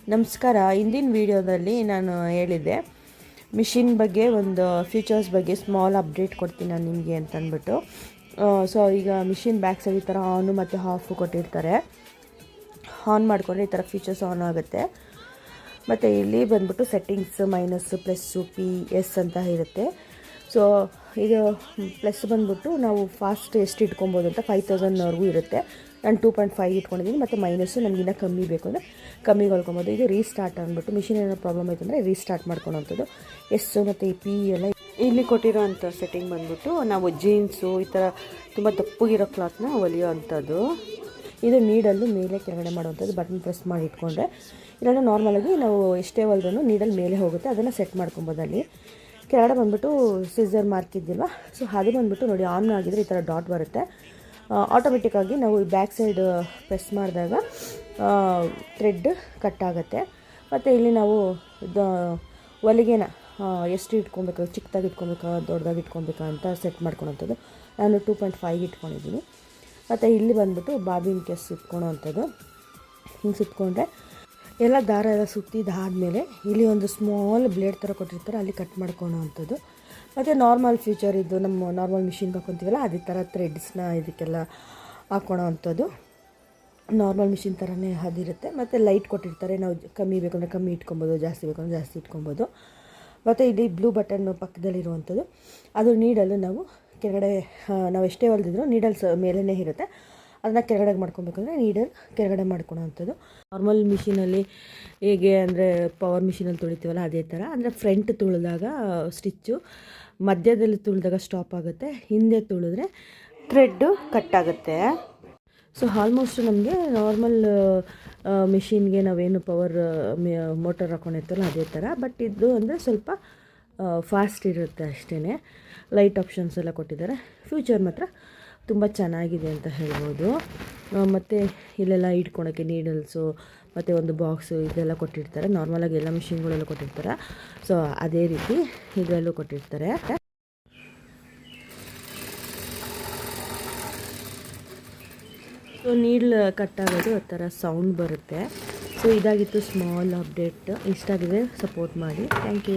ನಮಸ್ಕಾರ. ಇಂದಿನ ವಿಡಿಯೋದಲ್ಲಿ ನಾನು ಹೇಳಿದ್ದೆ ಮಿಷಿನ್ ಬಗ್ಗೆ ಒಂದು ಫೀಚರ್ಸ್ ಬಗ್ಗೆ ಸ್ಮಾಲ್ ಅಪ್ಡೇಟ್ ಕೊಡ್ತೀನಿ ನಾನು ನಿಮಗೆ ಅಂತ ಅಂದ್ಬಿಟ್ಟು. ಸೊ ಈಗ ಮಿಷಿನ್ ಬ್ಯಾಕ್ ಸೈಡ್ ಈ ಥರ ಆನು ಮತ್ತು ಆಫು ಕೊಟ್ಟಿರ್ತಾರೆ. ಆನ್ ಮಾಡಿಕೊಂಡ್ರೆ ಈ ಥರ ಫೀಚರ್ಸ್ ಆನ್ ಆಗುತ್ತೆ. ಮತ್ತು ಇಲ್ಲಿ ಬಂದ್ಬಿಟ್ಟು ಸೆಟ್ಟಿಂಗ್ಸ್ ಮೈನಸ್ಸು ಪ್ಲಸ್ಸು PS ಅಂತ ಇರುತ್ತೆ. ಸೊ ಇದು ಪ್ಲಸ್ ಬಂದ್ಬಿಟ್ಟು ನಾವು ಫಾಸ್ಟ್ ಎಷ್ಟು ಇಟ್ಕೊಬೋದು ಅಂತ 5000ವರೆಗೂ ಇರುತ್ತೆ. ನಾನು 2.5 ಇಟ್ಕೊಂಡಿದ್ದೀನಿ. ಮತ್ತು ಮೈನಸ್ಸು ನನಗಿನ್ನ ಕಮ್ಮಿ ಬೇಕು ಅಂದರೆ ಕಮ್ಮಿಗೆ ಹೊಲ್ಕೊಬೋದು. ಇದು ರೀಸ್ಟಾರ್ಟ್ ಅಂದ್ಬಿಟ್ಟು ಮಿಷಿನ್ ಏನೋ ಪ್ರಾಬ್ಲಮ್ ಆಯಿತು ಅಂದರೆ ರೀಸ್ಟಾರ್ಟ್ ಮಾಡ್ಕೊಳೋಂಥದ್ದು. ಎಸ್ಸು ಮತ್ತು P ಎಲ್ಲ ಇಲ್ಲಿ ಕೊಟ್ಟಿರೋ ಅಂಥ ಸೆಟ್ಟಿಂಗ್ ಬಂದ್ಬಿಟ್ಟು ನಾವು ಜೀನ್ಸು ಈ ಥರ ತುಂಬ ದಪ್ಪಗಿರೋ ಕ್ಲಾತ್ನ ಹೊಲಿಯೋ ಅಂಥದ್ದು. ಇದು ನೀಡಲ್ಲು ಮೇಲೆ ಕೆಳಗಡೆ ಮಾಡುವಂಥದ್ದು. ಬಟನ್ ಪ್ರೆಸ್ ಮಾಡಿ ಇಟ್ಕೊಂಡ್ರೆ ಇಲ್ಲಾಂದರೆ ನಾರ್ಮಲಾಗಿ ನಾವು ಎಷ್ಟೇ ಹೊಲ್ದ್ರೂ ನೀಡಲ್ ಮೇಲೆ ಹೋಗುತ್ತೆ. ಅದನ್ನು ಸೆಟ್ ಮಾಡ್ಕೊಬೋದು. ಅಲ್ಲಿ ಕೆಳಗಡೆ ಬಂದುಬಿಟ್ಟು ಸಿಸರ್ ಮಾರ್ಕ್ ಇದ್ದಿಲ್ವ, ಸೊ ಅದು ಬಂದುಬಿಟ್ಟು ನೋಡಿ ಆನ್ ಆಗಿದ್ರೆ ಈ ಥರ ಡಾಟ್ ಬರುತ್ತೆ. ಆಟೋಮೆಟಿಕ್ಕಾಗಿ ನಾವು ಬ್ಯಾಕ್ ಸೈಡ್ ಪ್ರೆಸ್ ಮಾಡಿದಾಗ ಥ್ರೆಡ್ ಕಟ್ ಆಗುತ್ತೆ. ಮತ್ತು ಇಲ್ಲಿ ನಾವು ಹೊಲಿಗೆನ ಎಷ್ಟು ಇಟ್ಕೊಬೇಕು, ಚಿಕ್ಕದಾಗಿ ಇಟ್ಕೊಬೇಕಾ ದೊಡ್ಡದಾಗಿ ಇಟ್ಕೊಬೇಕಾ ಅಂತ ಸೆಟ್ ಮಾಡ್ಕೊಳೋಂಥದ್ದು. ನಾನು 2.5 ಇಟ್ಕೊಂಡಿದ್ದೀನಿ. ಮತ್ತು ಇಲ್ಲಿ ಬಂದುಬಿಟ್ಟು ಬಾಬಿನ್ ಕೇಸ್ ಸುತ್ಕೊಳೋ ಅಂಥದ್ದು. ಹಿಂಗೆ ಸುತ್ಕೊಂಡ್ರೆ ಎಲ್ಲ ದಾರ ಎಲ್ಲ ಸುತ್ತಿದ್ದಾದಮೇಲೆ ಇಲ್ಲಿ ಒಂದು ಸ್ಮಾಲ್ ಬ್ಲೇಡ್ ಥರ ಕೊಟ್ಟಿರ್ತಾರೆ, ಅಲ್ಲಿ ಕಟ್ ಮಾಡ್ಕೊಳೋ ಅಂಥದ್ದು. ಮತ್ತು ನಾರ್ಮಲ್ ಫೀಚರ್ ಇದು ನಮ್ಮ ನಾರ್ಮಲ್ ಮಿಷಿನ್ಗೆ ಹಾಕ್ಕೊತೀವಲ್ಲ ಅದೇ ಥರ ಥ್ರೆಡ್ಸ್ನ ಇದಕ್ಕೆಲ್ಲ ಹಾಕ್ಕೊಳೋ ಅಂಥದ್ದು. ನಾರ್ಮಲ್ ಮಿಷಿನ್ ಥರನೇ ಅದಿರುತ್ತೆ. ಮತ್ತು ಲೈಟ್ ಕೊಟ್ಟಿರ್ತಾರೆ, ನಾವು ಕಮ್ಮಿ ಬೇಕಂದರೆ ಕಮ್ಮಿ ಇಟ್ಕೊಬೋದು, ಜಾಸ್ತಿ ಬೇಕಂದರೆ ಜಾಸ್ತಿ ಇಟ್ಕೊಬೋದು. ಮತ್ತು ಇಲ್ಲಿ ಬ್ಲೂ ಬಟನ್ನು ಪಕ್ಕದಲ್ಲಿರುವಂಥದ್ದು, ಅದು ನೀಡಲು ನಾವು ಕೆಳಗಡೆ ನಾವು ಎಷ್ಟೇ ಹೊಲ್ದಿದ್ರು ನೀಡಲ್ಸ್ ಮೇಲೇ ಇರುತ್ತೆ. ಅದನ್ನು ಕೆಳಗಡೆ ಮಾಡ್ಕೊಬೇಕಂದ್ರೆ ನೀಡಲ್ ಕೆಳಗಡೆ ಮಾಡ್ಕೊಳೋ ಅಂಥದ್ದು. ನಾರ್ಮಲ್ ಮಿಷಿನಲ್ಲಿ ಹೇಗೆ ಅಂದರೆ ಪವರ್ ಮಿಷಿನಲ್ಲಿ ತುಳಿತೀವಲ್ಲ ಅದೇ ಥರ. ಅಂದರೆ ಫ್ರಂಟ್ ತುಳಿದಾಗ ಸ್ಟಿಚ್ಚು, ಮಧ್ಯದಲ್ಲಿ ತುಳಿದಾಗ ಸ್ಟಾಪ್ ಆಗುತ್ತೆ, ಹಿಂದೆ ತುಳಿದ್ರೆ ಥ್ರೆಡ್ಡು ಕಟ್ ಆಗುತ್ತೆ. ಸೊ ಆಲ್ಮೋಸ್ಟ್ ನಮಗೆ ನಾರ್ಮಲ್ ಮಿಷಿನ್ಗೆ ನಾವೇನು ಪವರ್ ಮೋಟರ್ ಹಾಕೊಂಡಿರ್ತೀವಲ್ಲ ಅದೇ ಥರ. ಬಟ್ ಇದು ಅಂದರೆ ಸ್ವಲ್ಪ ಫಾಸ್ಟ್ ಇರುತ್ತೆ ಅಷ್ಟೇ. ಲೈಟ್ ಆಪ್ಷನ್ಸ್ ಎಲ್ಲ ಕೊಟ್ಟಿದ್ದಾರೆ. ಫ್ಯೂಚರ್ ಮಾತ್ರ ತುಂಬ ಚೆನ್ನಾಗಿದೆ ಅಂತ ಹೇಳ್ಬೋದು. ಮತ್ತು ಇಲ್ಲೆಲ್ಲ ಇಟ್ಕೊಳೋಕ್ಕೆ ನೀಡಲ್ಸು ಮತ್ತು ಒಂದು ಬಾಕ್ಸು ಇದೆಲ್ಲ ಕೊಟ್ಟಿರ್ತಾರೆ. ನಾರ್ಮಲಾಗಿ ಎಲ್ಲ ಮಿಷಿನ್ಗಳೆಲ್ಲ ಕೊಟ್ಟಿರ್ತಾರೆ. ಸೊ ಅದೇ ರೀತಿ ಇದರಲ್ಲೂ ಕೊಟ್ಟಿರ್ತಾರೆ. ಸೊ ನೀಡ್ಲ್ ಕಟ್ಟಾಗೋದು ಆ ಥರ ಸೌಂಡ್ ಬರುತ್ತೆ. ಸೊ ಇದಾಗಿತ್ತು ಸ್ಮಾಲ್ ಅಪ್ಡೇಟ್. ಇಷ್ಟ ಆಗಿದೆ ಸಪೋರ್ಟ್ ಮಾಡಿ. Thank you.